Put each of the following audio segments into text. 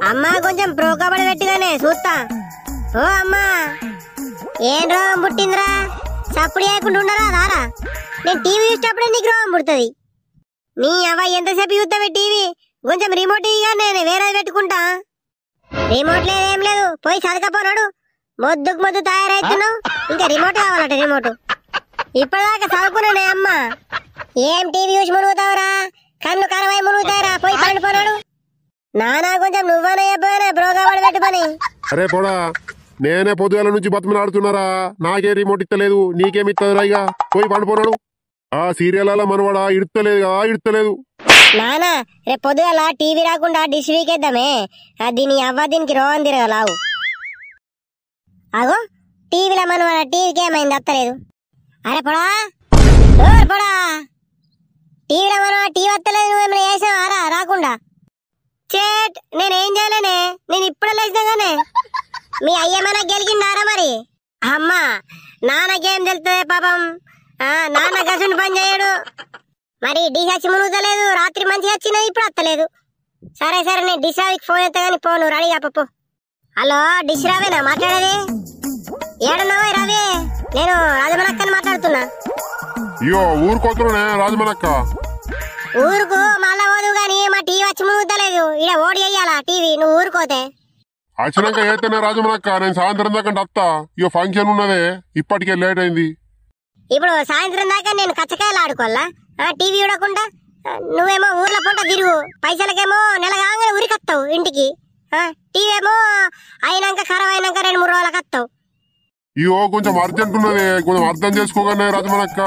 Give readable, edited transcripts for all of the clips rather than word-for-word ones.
అమ్మా కొంచెం ప్రో కబడి పెట్టిగానే చూస్తా. ఓ అమ్మా ఏం రోగం పుట్టిందిరా? సప్పుడు చేయకుండా ఉండరా దారా? నేను టీవీ చూసేటప్పుడే నీకు రోగం పుడుతుంది. నీ అవ్వ ఎంతసేపు చూస్తావే టీవీ? కొంచెం రిమోట్ ఇయ్యగా నేను వేరేది పెట్టుకుంటా. రిమోట్ లేదు ఏం లేదు, పోయి చదకపోనాడు. మొద్దుకు మొద్దు తయారైతున్నావు, ఇంకా రిమోట్ కావాలట రిమోట్. ఇప్పటిదాకా చదువుకున్నానే అమ్మా. ఏం టీవీ చూసి మునుగుతావురా? కళ్ళు కరవై మునుగుతాయిరా, పోయి పండిపోనాడు. నానా కొంచెం నువ్వనే చెప్పానే బ్రోగావాడు పెట్టు పని. అరే పోడా, నేనే పొద్దుగాల నుంచి బతుమలాడుతున్నారా? నాకే రిమోట్ ఇస్తలేదు, నీకేమి ఇస్తుంది రాయిగా? పోయి పండుపోనాడు. ఆ సీరియల్ మనవాడా ఇడతలేదు కదా, ఇడతలేదు. నానా రేపు పొద్దుగాల టీవీ రాకుండా డిష్ వీకేద్దామే. దీని అవ్వ దీనికి రోగం తిరగలావు. అగో టీవీలో మనవాడ టీవీకి ఏమైంది వస్తలేదు. అరే పొడా పొడా, టీవీలో మనవాడ టీవీ వస్తలేదు, నువ్వేమైనా చేసావారా రాకుండా? చేట్ నేనేం చేయలేనే, నేను ఇప్పుడే లేచినాగానే. మీ అయ్యమన్నా గెలిచిందారా మరి? అమ్మా నాన్నకేం తెలుస్తుంది పాపం, నాన్న గసుని పని చేయడు. మరి డిష్ వచ్చి మునుగుతలేదు, రాత్రి మంచిగా వచ్చినా ఇప్పుడు వస్తలేదు. సరే సరే నేను డిష్ రావికి ఫోన్ ఎత్తా కానీ పోను రెడీగా పప్పు. హలో డిష్ రావేనా మాట్లాడేది? ఏడున్నావే రవి? నేను రాజమనక్కని మాట్లాడుతున్నా. అయ్యో ఊరుకోతున్నా రాజమనక్క. ఊరుకు మళ్ళా పోదు గాని మా టీవీ వచ్చి మునుగుతలేదు. ఇక ఓడి అయ్యాలా టీవీ నువ్వు ఊరుకోతే? వచ్చినాక ఏతనే రాజమనక్క, నేను సాయంత్రం దాకా వస్తా. ఇక ఫంక్షన్ ఉన్నదే, ఇప్పటికే లేట్ అయింది. ఇప్పుడు సాయంత్రం దాకా నేను కచ్చకాయలు ఆడుకోవాలా టీవీ చూడకుండా? నువ్వేమో ఊర్ల పూట తిరుగు, పైసలకేమో నెల కాగానే ఉరికొస్తావు ఇంటికి. టీవీ ఏమో అయినాక ఖరాబ్ అయినాక 2-3 రోజులకు వస్తావు. ఇయో కొంచెం అర్జెంట్ ఉన్నది, కొంచెం అర్థం చేసుకోగానే రాజమనక్క.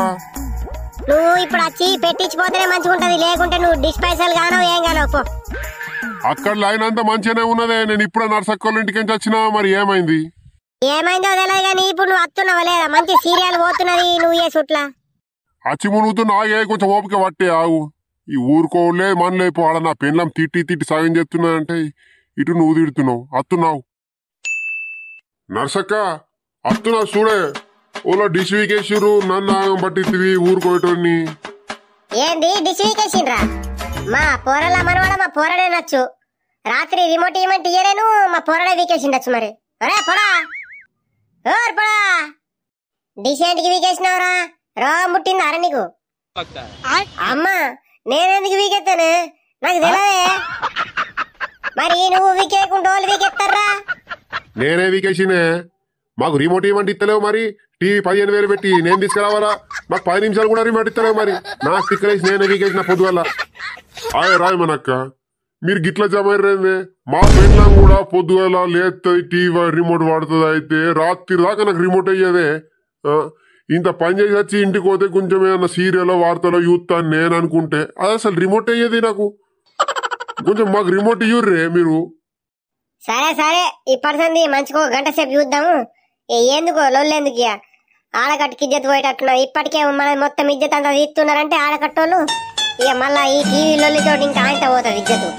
నువ్వు ఇప్పుడు వచ్చి పెట్టించిపోతేనే మంచిగా ఉంటది, లేకుంటే నువ్వు డిష్ పైసలు కానవు ఏం కానవు పో. అక్కడ లైన్ అంతా మంచిగానే ఉన్నదే. నేను ఇప్పుడే నర్సక్కల ఇంటికి వచ్చినా, మరి ఏమైంది? ఏమైందో తెలియదు కానీ ఇప్పుడు నువ్వు వస్తున్నావా లేదా? మంచి సీరియల్ పోతున్నది నువ్వు ఏ సుట్లా అచ్చి మునుగుతున్నా. ఆగే కొంచెం ఓపిక పట్టే ఆగు. ఈ ఊరుకోలే మనలేపు ఆడ నా పెన్లం తిట్టి సాగం చేస్తున్నానంటే ఇటు నువ్వు తిడుతున్నావు, అత్తున్నావు. నర్సక్క అత్తున్నావు చూడే, ఓలో డిష్ వీకేసిర్రు, నన్ను ఆగం పట్టిద్ది ఊరుకోయటోని. ఏంది డిష్ వీకేసిండ్రా? మా పోరల మనవాడ మా పోరడే నచ్చు. రాత్రి రిమోట్ ఇవ్వమంటే ఇయ్యలేను, మా పోరడే వీకేసిండొచ్చు మరి. ఒరే పొడా పొడా, డిష్ ఏంటికి వీకేసినవరా? రోగం పుట్టింది అర నీకు? అమ్మా నేనెందుకు వీకెత్తాను నాకు తెలియదే. మరి నువ్వు వీకేయకుండా వాళ్ళు వీకెత్తారా? నేనే వీకేసినే, మాకు రిమోట్ ఇవ్వమంటే ఇస్తలేవు. మరి టీవీ 15,000 పెట్టి నేను తీసుకురావాలా? మాకు 10 నిమిషాలు కూడా రిమోట్ ఇస్తలేవు. మరి నాకు తిక్కలేసి నేనే వీకేసిన పొద్దువల్ల. ఆయ్ రాయమనక్క, మీరు గిట్ల జమైర్రేందే? మా పెళ్ళం కూడా పొద్దుగల లేస్తుంది, టీవీ రిమోట్ వాడుతుంది. అయితే రాత్రి దాకా నాకు రిమోట్ అయ్యేదే. ఇంత పని చేసి వచ్చి ఇంటికి పోతే కొంచెం ఏమన్నా సీరియల్ వార్తలో చూస్తాను నేను అనుకుంటే, అది అసలు రిమోట్ అయ్యేది నాకు. కొంచెం మాకు రిమోట్ ఇవ్వర్రే మీరు. సరే సరే ఇప్పటిసంది మంచిగా 1 గంట సేపు చూద్దాము. ఎందుకు లొల్లెందుకు? ఇక ఆడకట్టుకి ఇజ్జత్ పోయేటట్టున్నావు. ఇప్పటికే మన మొత్తం ఇజ్జత్ అంతా తీస్తున్నారంటే ఆడకట్టోళ్ళు. ఇక మళ్ళా ఈ టీవీ లొల్లితోటి ఇంకా ఆయనతో పోతుంది ఇజ్జతు.